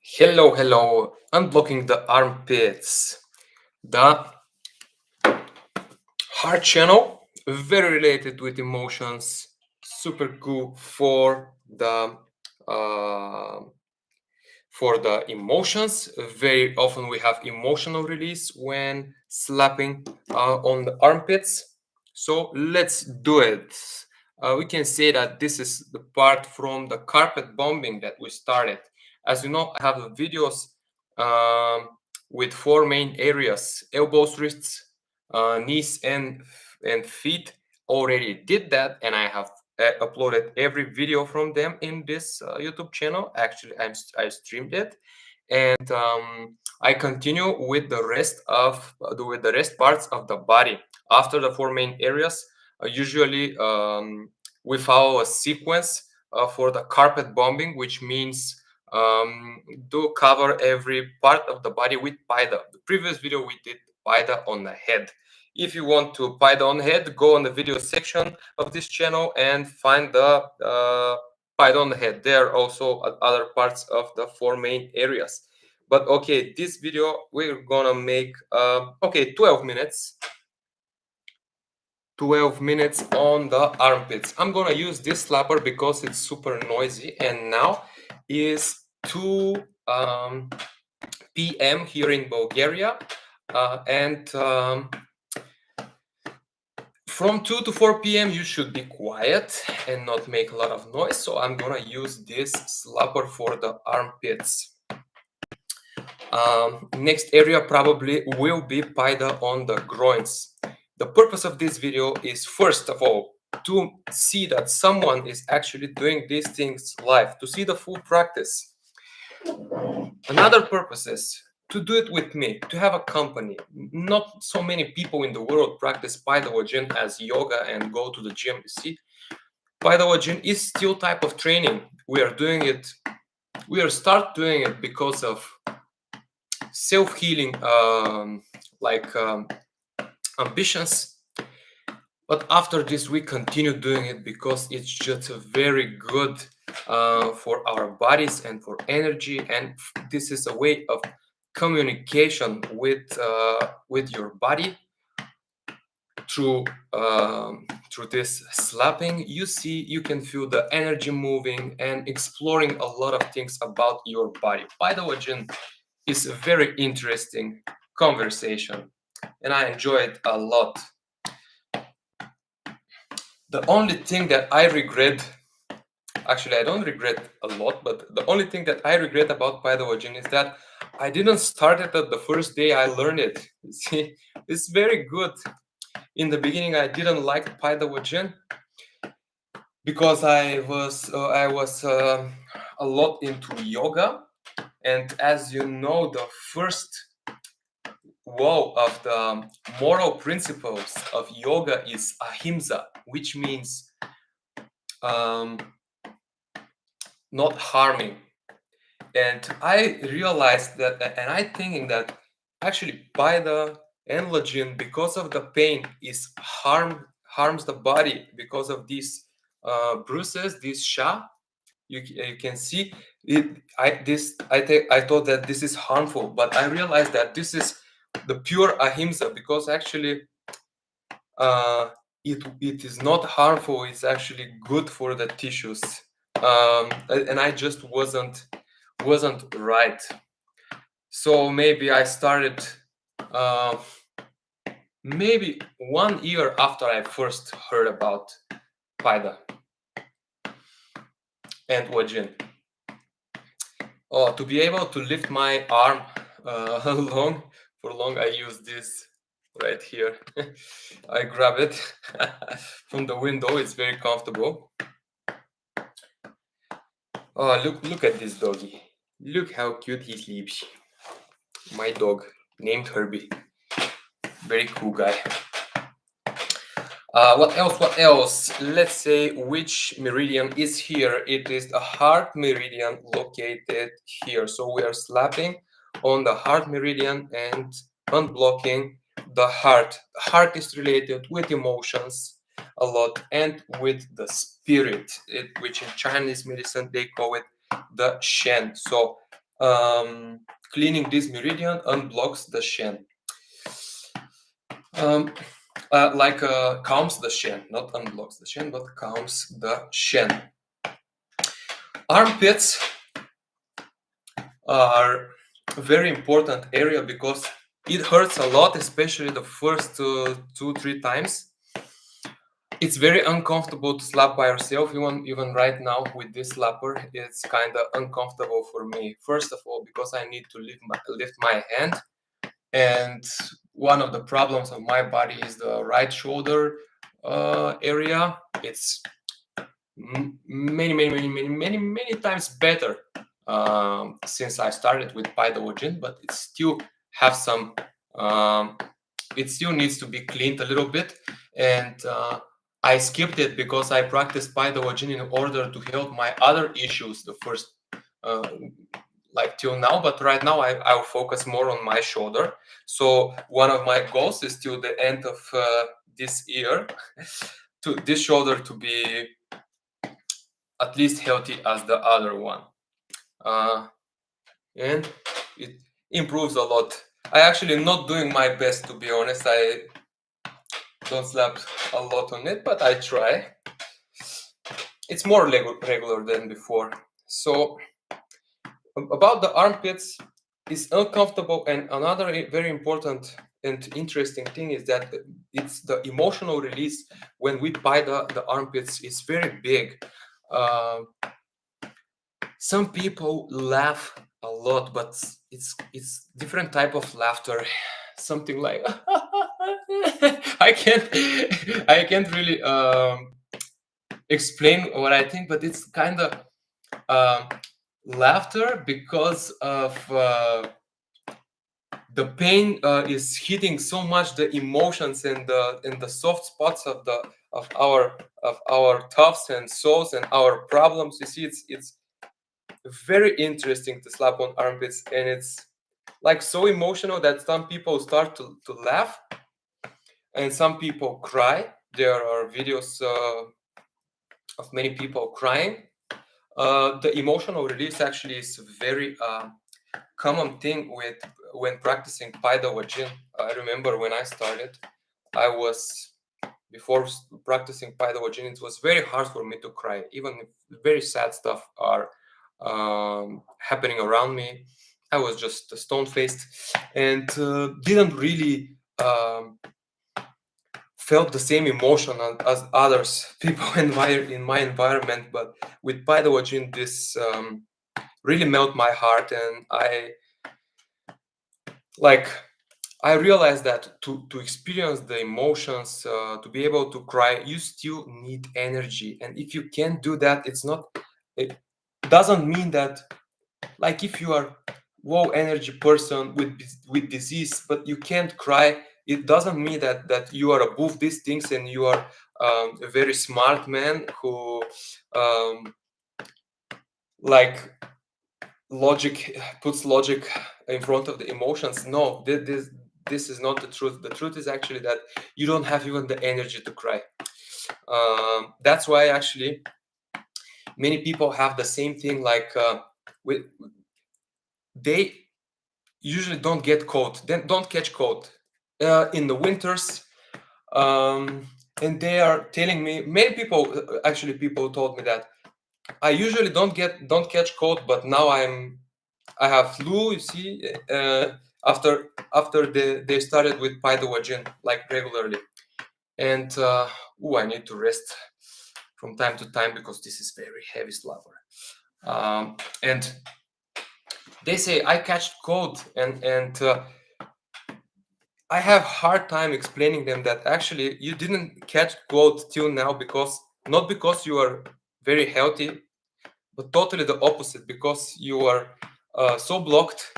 Hello, hello. Unblocking the armpits. The heart channel, very related with emotions. Super cool uh, for the emotions. Very often we have emotional release when slapping on the armpits. So let's do it. We can say that this is the part from the carpet bombing that we started. As you know, I have the videos um, with four main areas: elbows, wrists, knees, and feet. Already did that, and I have uploaded every video from them in this YouTube channel. Actually, I streamed it, and I continue with the rest parts of the body. After the four main areas, usually we follow a sequence for the carpet bombing, which means do cover every part of the body with paida. The previous video we did paida on the head. If you want to paida on head, go on the video section of this channel and find the paida on the head. There are also other parts of the four main areas. But okay, this video we're gonna make 12 minutes. 12 minutes on the armpits. I'm gonna use this slapper because it's super noisy, and now is 2 p.m. here in Bulgaria, and from 2 to 4 p.m. you should be quiet and not make a lot of noise. So I'm gonna use this slapper for the armpits. Next area probably will be paida on the groins. The purpose of this video is, first of all, to see that someone is actually doing these things live, to see the full practice. Another purpose is to do it with me, to have a company. Not so many people in the world practice paida lajin as yoga and go to the gym. You see, paida lajin is still type of training. We are doing it. We are start doing it because of self-healing ambitions, but after this we continue doing it because it's just very good for our bodies and for energy, and this is a way of communication with your body through this slapping. You can feel the energy moving and exploring a lot of things about your body. By the way, is a very interesting conversation, and I enjoy it a lot. The only thing that I regret, actually I don't regret a lot, but the only thing that I regret about Pythagorian is that I didn't start it at the first day I learned it. See, it's very good. In the beginning I didn't like Pythagorian because I was a lot into yoga, and as you know, the first wall of the moral principles of yoga is ahimsa, which means not harming. And I realized that, and I thinking that actually paida and lajin, because of the pain, is harms the body because of these bruises, this sha. You can see it. I thought that this is harmful, but I realized that this is the pure ahimsa, because actually it is not harmful. It's actually good for the tissues, and I just wasn't right. So maybe I started maybe 1 year after I first heard about paida and lajin. Oh, to be able to lift my arm for long, I use this right here. I grab it from the window. It's very comfortable. Oh, look at this doggy. Look how cute he sleeps. My dog, named Herbie. Very cool guy. What else? Let's say which meridian is here. It is the heart meridian located here. So we are slapping on the heart meridian and unblocking the heart. The heart is related with emotions a lot and with the spirit, which in Chinese medicine they call it the Shen. So cleaning this meridian unblocks the shin. Calms the shin, not unblocks the shin, but calms the shin. Armpits are a very important area because it hurts a lot, especially the first 2-3 times. It's very uncomfortable to slap by yourself. Even right now with this slapper, it's kind of uncomfortable for me. First of all, because I need to lift my hand, and one of the problems of my body is the right shoulder area. It's many times better since I started with lajin, but it still have some. It still needs to be cleaned a little bit, and I skipped it because I practiced lajin in order to help my other issues. The first. Like till now, but right now I'll focus more on my shoulder. So one of my goals is till the end of this year to this shoulder to be at least healthy as the other one, and it improves a lot. I actually not doing my best, to be honest. I don't slap a lot on it, but I try. It's more regular than before. So about the armpits, it's uncomfortable, and another very important and interesting thing is that it's the emotional release when we buy the armpits is very big. Some people laugh a lot, but it's different type of laughter. Something like I can't really explain what I think, but it's kind of laughter because of the pain is hitting so much the emotions and the soft spots of our toughs and souls and our problems. You see, it's very interesting to slap on armpits, and it's like so emotional that some people start to laugh and some people cry. There are videos of many people crying. The emotional release actually is a very common thing with when practicing lajin. I remember when I started, I was before practicing lajin, it was very hard for me to cry, even if very sad stuff are happening around me. I was just stone faced and didn't really felt the same emotion as others people in my environment. But with lajin, this really melt my heart, and I realized that to experience the emotions, to be able to cry, you still need energy. And if you can't do that, it doesn't mean that, like, if you are low energy person with disease, but you can't cry, it doesn't mean that you are above these things and you are a very smart man who like logic puts logic in front of the emotions. No, this is not the truth. The truth is actually that you don't have even the energy to cry. That's why actually many people have the same thing, like they usually don't get cold, then don't catch cold in the winters. And they are telling me, many people actually people told me that I usually don't catch cold, but now I have flu. You see, after they started with lajin like regularly, and I need to rest from time to time because this is very heavy slapper. And they say I catch cold, and I have hard time explaining them that actually you didn't catch cold till now because not because you are very healthy, but totally the opposite, because you are so blocked.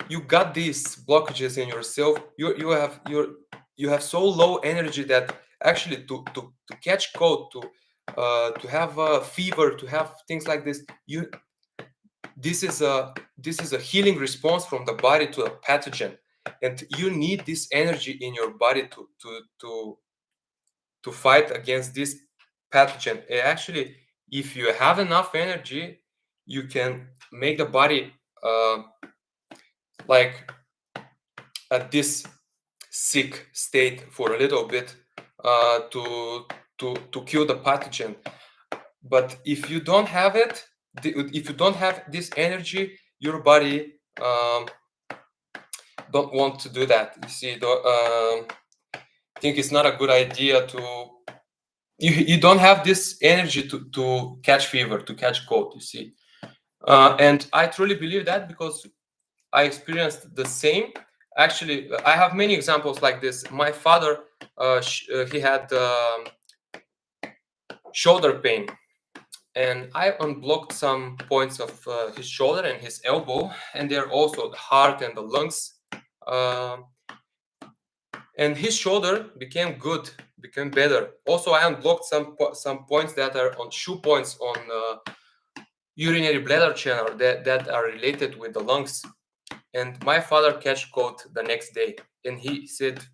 You got these blockages in yourself. You have so low energy that actually to catch cold, to have a fever, to have things like this, this is a healing response from the body to a pathogen, and you need this energy in your body to fight against this pathogen. And actually, if you have enough energy, you can make the body like at this sick state for a little bit to kill the pathogen. But if you don't have it, if you don't have this energy, your body don't want to do that. You see, think it's not a good idea to. You don't have this energy to catch fever, to catch cold. You see, and I truly believe that because I experienced the same. Actually, I have many examples like this. My father, he had shoulder pain, and I unblocked some points of his shoulder and his elbow, and they're also the heart and the lungs. And his shoulder became good, became better. Also, I unblocked some points that are on shoe points on urinary bladder channel that are related with the lungs. And my father catch cold the next day, and he said,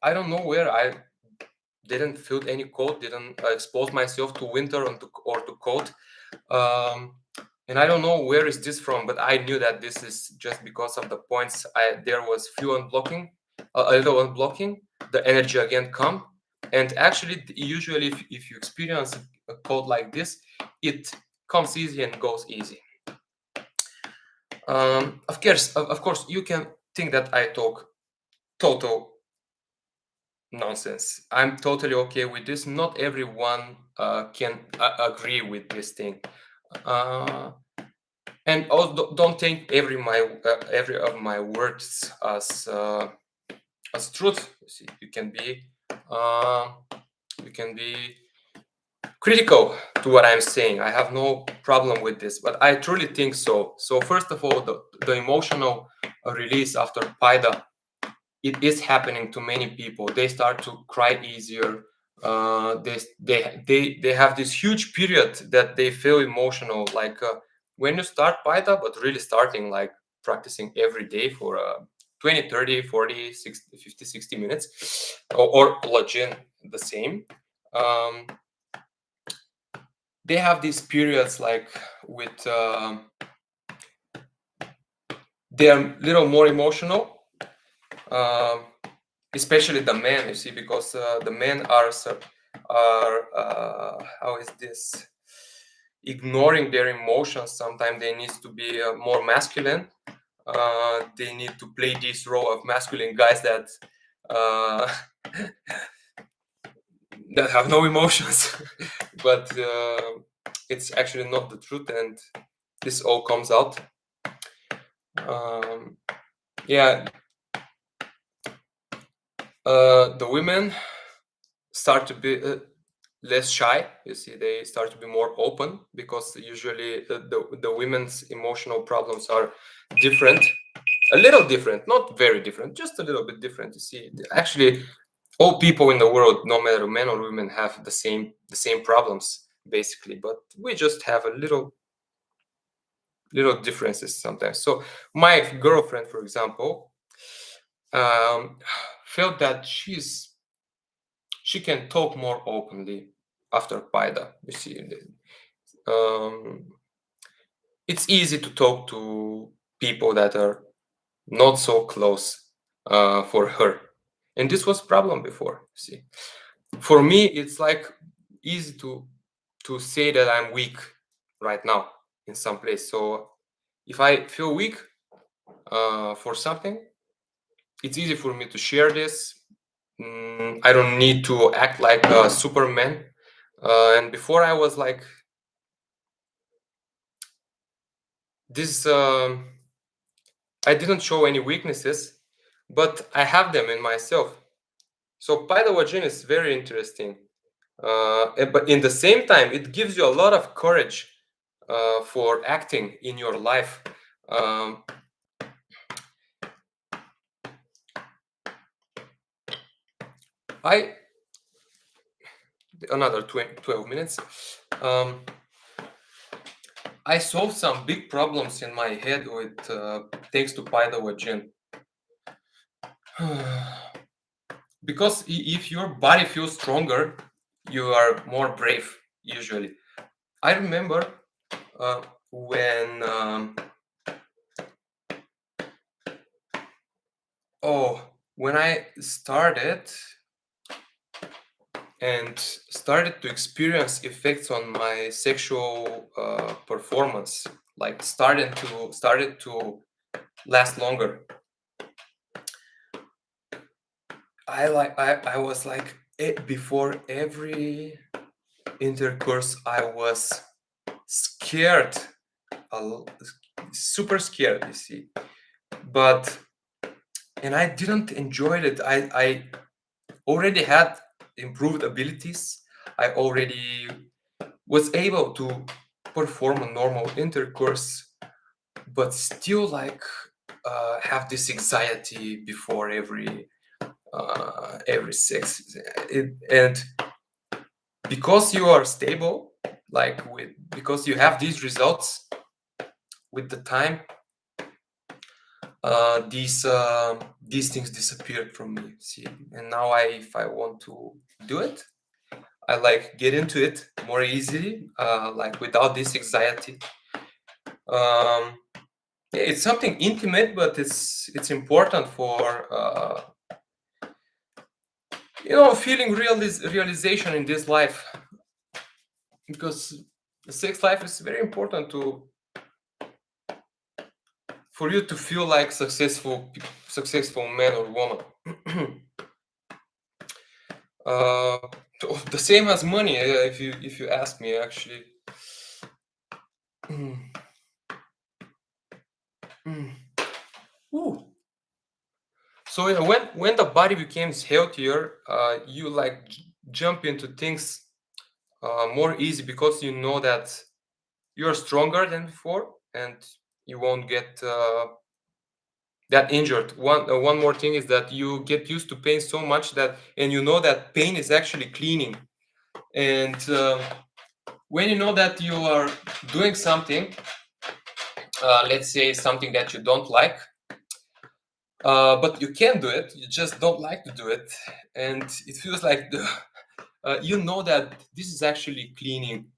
I don't know where I didn't feel any cold, didn't expose myself to winter or to cold. And I don't know where is this from, but I knew that this is just because of the points. There was few unblocking, a little unblocking, the energy again come. And actually, usually if you experience a cold like this, it comes easy and goes easy. Of course, you can think that I talk total nonsense. I'm totally okay with this. Not everyone can agree with this thing, and also don't take every of my words as truth. You see, uh, you can be critical to what I'm saying. I have no problem with this, but I truly think so. So first of all, the emotional release after PIDA, it is happening to many people. They start to cry easier. They have this huge period that they feel emotional, like when you start PIDA, but really starting like practicing every day for 20, 30, 40, 60, 50, 60 minutes, or lajin, the same. They have these periods like with they're a little more emotional, especially the men, you see, because the men are how is this, ignoring their emotions. Sometimes they need to be more masculine. They need to play this role of masculine guys that uh, that have no emotions. But it's actually not the truth, and this all comes out. Yeah, the women start to be less shy. You see, they start to be more open because usually the women's emotional problems are different, a little different, not very different, just a little bit different. You see, actually, all people in the world, no matter men or women, have the same problems basically, but we just have a little differences sometimes. So my girlfriend, for example, felt that she can talk more openly after PIDA. You see, it's easy to talk to people that are not so close for her, and this was problem before. See, for me, it's like easy to say that I'm weak right now in some place. So if I feel weak for something, it's easy for me to share this. I don't need to act like a Superman. And before I was like this, I didn't show any weaknesses, but I have them in myself. So Paidawajan is very interesting. But in the same time, it gives you a lot of courage for acting in your life. Um, Another 12 minutes. I solved some big problems in my head with thanks to Paidawajan. Because if your body feels stronger, you are more brave usually. I remember when when I started to experience effects on my sexual performance, like started to last longer. I was like, before every intercourse I was scared, super scared, you see. But and I didn't enjoy it. I already had improved abilities. I already was able to perform a normal intercourse, but still like have this anxiety before every sex. And because you are stable, because you have these results with the time, these things disappeared from me. See, and now if I want to do it, I like get into it more easily, like without this anxiety. Yeah, it's something intimate, but it's important for feeling realization in this life, because the sex life is very important for you to feel like successful man or woman. uh, the same as money, if you ask me, actually. Mm. Mm. Ooh. So yeah, when the body becomes healthier, you like jump into things more easy, because you know that you're stronger than before and you won't get that injured. One more thing is that you get used to pain so much that, and you know that pain is actually cleaning. And when you know that you are doing something, let's say something that you don't like, but you can do it, you just don't like to do it, and it feels like you know that this is actually cleaning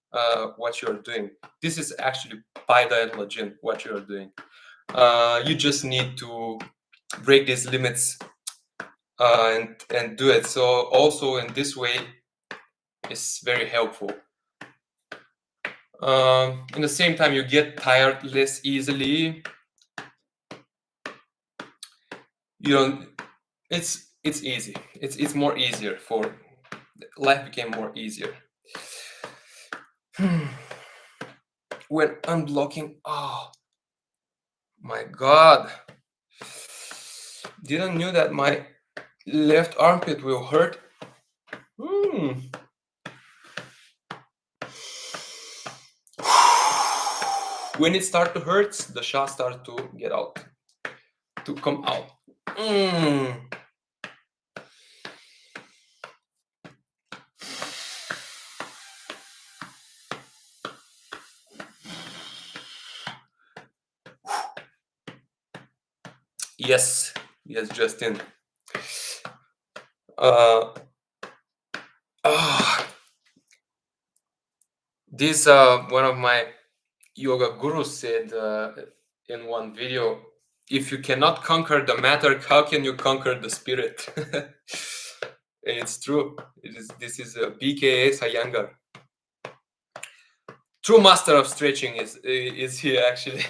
what you're doing. This is actually fiverr and lajin what you're doing. You just need to break these limits and do it. So also in this way, it's very helpful. In the same time, you get tired less easily. You don't. It's easy. It's more easier. For life became more easier. When unblocking, oh my god, didn't knew that my left armpit will hurt. When it start to hurt, the shot start to get out, to come out. Yes, Justin. This one of my yoga gurus said in one video, if you cannot conquer the matter, how can you conquer the spirit? And it's true. This is BKS Iyengar. True master of stretching is here, actually.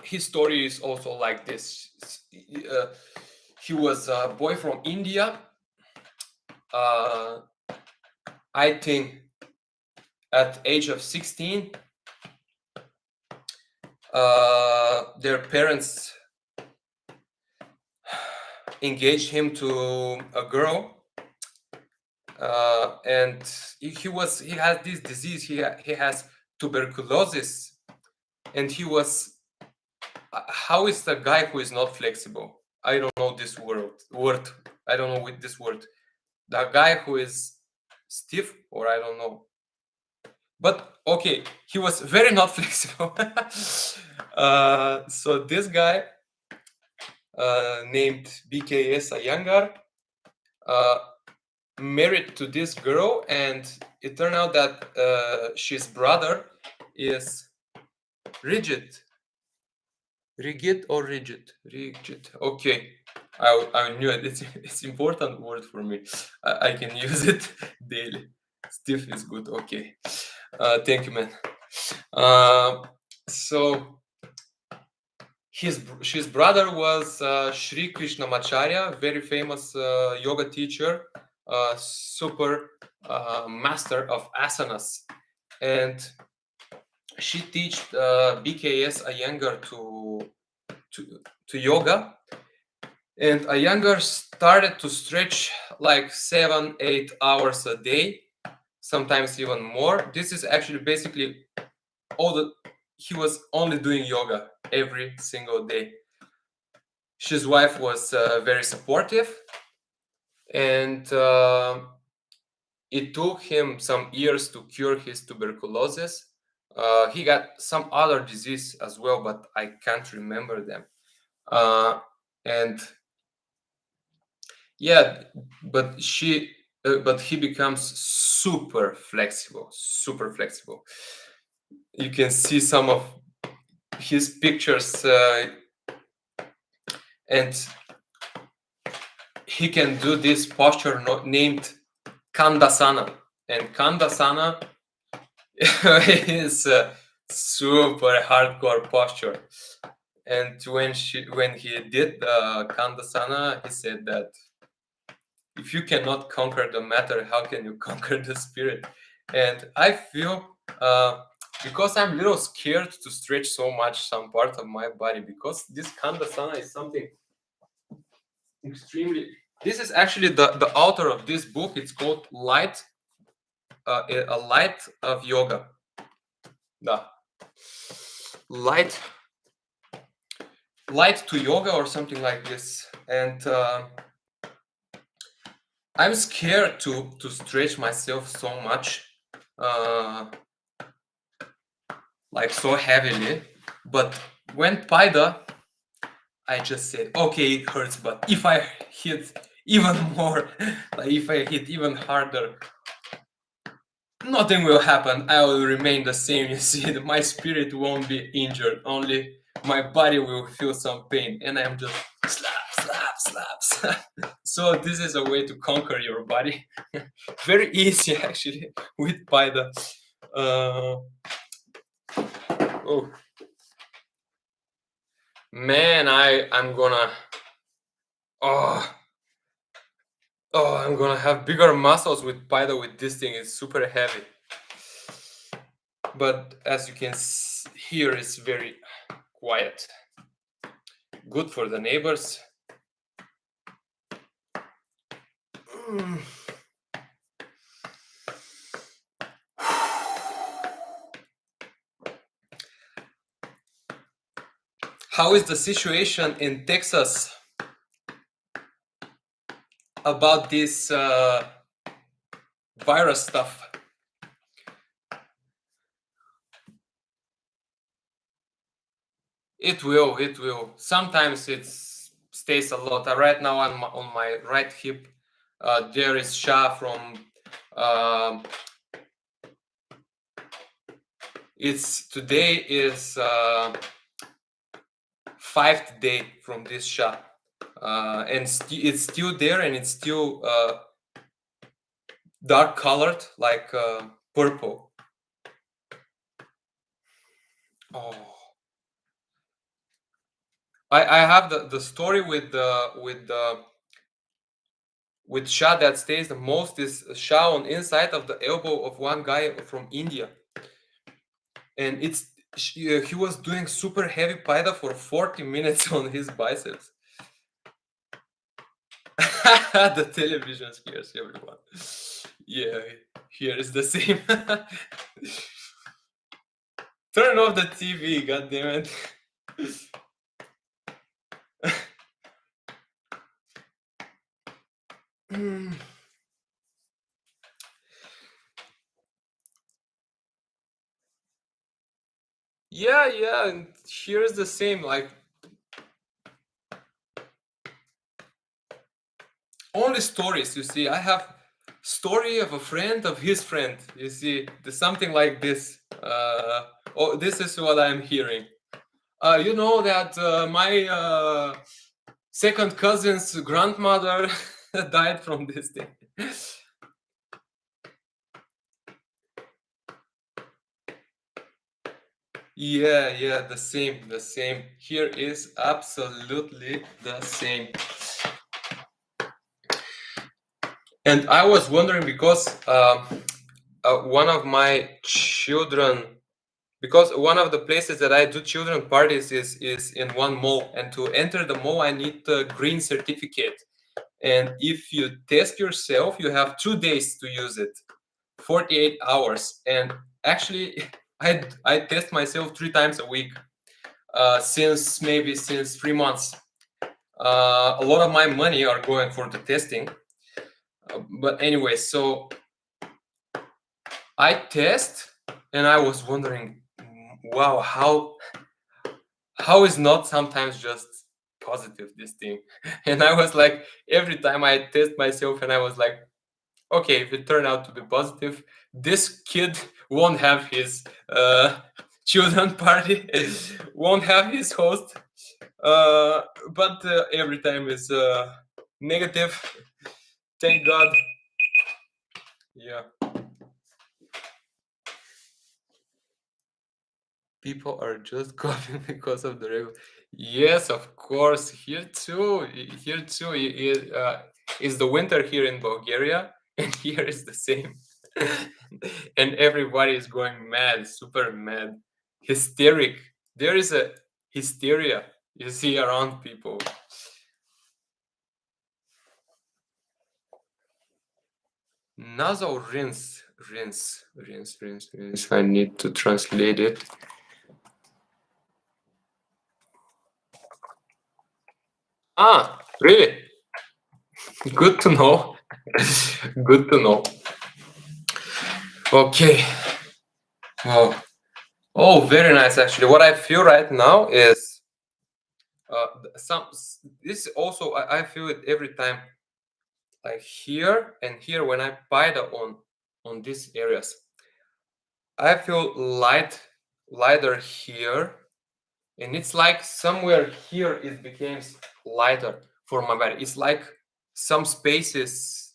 His story is also like this. He was a boy from India. I think at age of 16, their parents engaged him to a girl, and he has this disease. He has tuberculosis, and he was. How is the guy who is not flexible? I don't know this word. I don't know with this word. The guy who is stiff, or I don't know. But okay, he was very not flexible. So this guy named BKS Iyengar married to this girl, and it turned out that his brother is rigid. Rigid or rigid? Rigid. Okay. I knew it. It's important word for me. I can use it daily. Stiff is good. Okay. Thank you, man. So his brother was Sri Krishnamacharya, very famous yoga teacher, super master of asanas, and she taught BKS Iyengar to yoga, and Iyengar started to stretch like 7-8 hours a day, sometimes even more. This is actually basically he was only doing yoga every single day. His wife was very supportive, and it took him some years to cure his tuberculosis. He got some other disease as well, but I can't remember them. And yeah, but he becomes super flexible, super flexible. You can see some of his pictures, and he can do this posture named Kandasana, and Kandasana is a super hardcore posture. And when he did the Kandasana, he said that if you cannot conquer the matter, how can you conquer the spirit? And I feel because I'm a little scared to stretch so much some part of my body, because this Kandasana is something extremely. This is actually the author of this book. It's called Light, a Light of Yoga. The light to yoga or something like this. And I'm scared to stretch myself so much, like so heavily. But when Paida, I just said, okay, it hurts, but if I hit even more, like if I hit even harder, nothing will happen. I will remain the same. You see, my spirit won't be injured. Only my body will feel some pain, and I'm just slap. So this is a way to conquer your body. Very easy, actually, with Paida. Oh man, I'm gonna I'm gonna have bigger muscles with Paida with this thing. It's super heavy. But as you can hear, it's very quiet. Good for the neighbors. How is the situation in Texas about this virus stuff? It will. Sometimes it stays a lot. Right now on my right hip, there is Sha from. Today is 5th day from this Sha, and it's still there, and it's still dark colored, like purple. Oh. I have the story with Sha that stays the most is Sha on inside of the elbow of one guy from India, and he was doing super heavy paida for 40 minutes on his biceps. The television scares everyone. Yeah, here is the same. Turn off the TV, goddammit. Yeah, and here's the same, like only stories, you see. I have story of a friend of his friend, you see. There's something like this. This is what I'm hearing. You know that my second cousin's grandmother died from this thing. Yeah, the same. Here is absolutely the same. And I was wondering because one of my children, because one of the places that I do children parties is in one mall, and to enter the mall I need the green certificate. And if you test yourself, you have 2 days to use it, 48 hours. And actually, I test myself 3 times a week since 3 months. A lot of my money are going for the testing. But anyway, so I test, and I was wondering, wow, how is not sometimes just positive this thing? And I was like, every time I test myself, and I was like, okay, if it turned out to be positive, this kid won't have his children party, won't have his host. But every time is negative. Thank God. Yeah. People are just coughing because of the regular. Yes, of course. Here too. Here too. Is the winter here in Bulgaria, and here is the same. And everybody is going mad, super mad, hysteric. There is a hysteria you see around people. Nasal rinse. I need to translate it. Ah, really? Good to know. Good to know. Okay. Oh, oh, very nice. Actually, what I feel right now is some. This also I feel it every time, like here and here when I bite on these areas. I feel lighter here, and it's like somewhere here it becomes lighter for my body. It's like some spaces.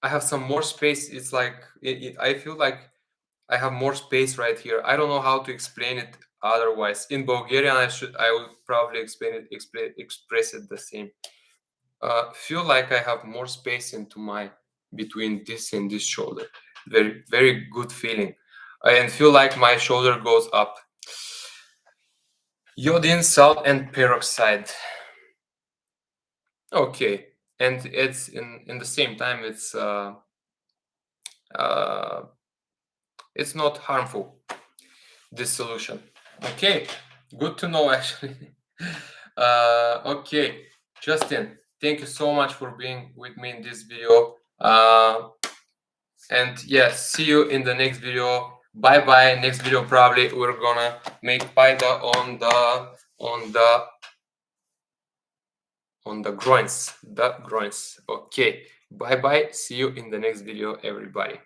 I have some more space. It's like I feel like I have more space right here. I don't know how to explain it otherwise. In Bulgarian, I would probably express it the same. Feel like I have more space into my between this and this shoulder. Very good feeling, and feel like my shoulder goes up. Iodine, salt, and peroxide. Okay, and it's in the same time uh, it's not harmful, this solution. Okay, good to know actually. Okay, Justin, thank you so much for being with me in this video. And yeah, see you in the next video. Bye bye. Next video probably we're gonna make paida on the groins. The groins. Okay. Bye bye. See you in the next video, everybody.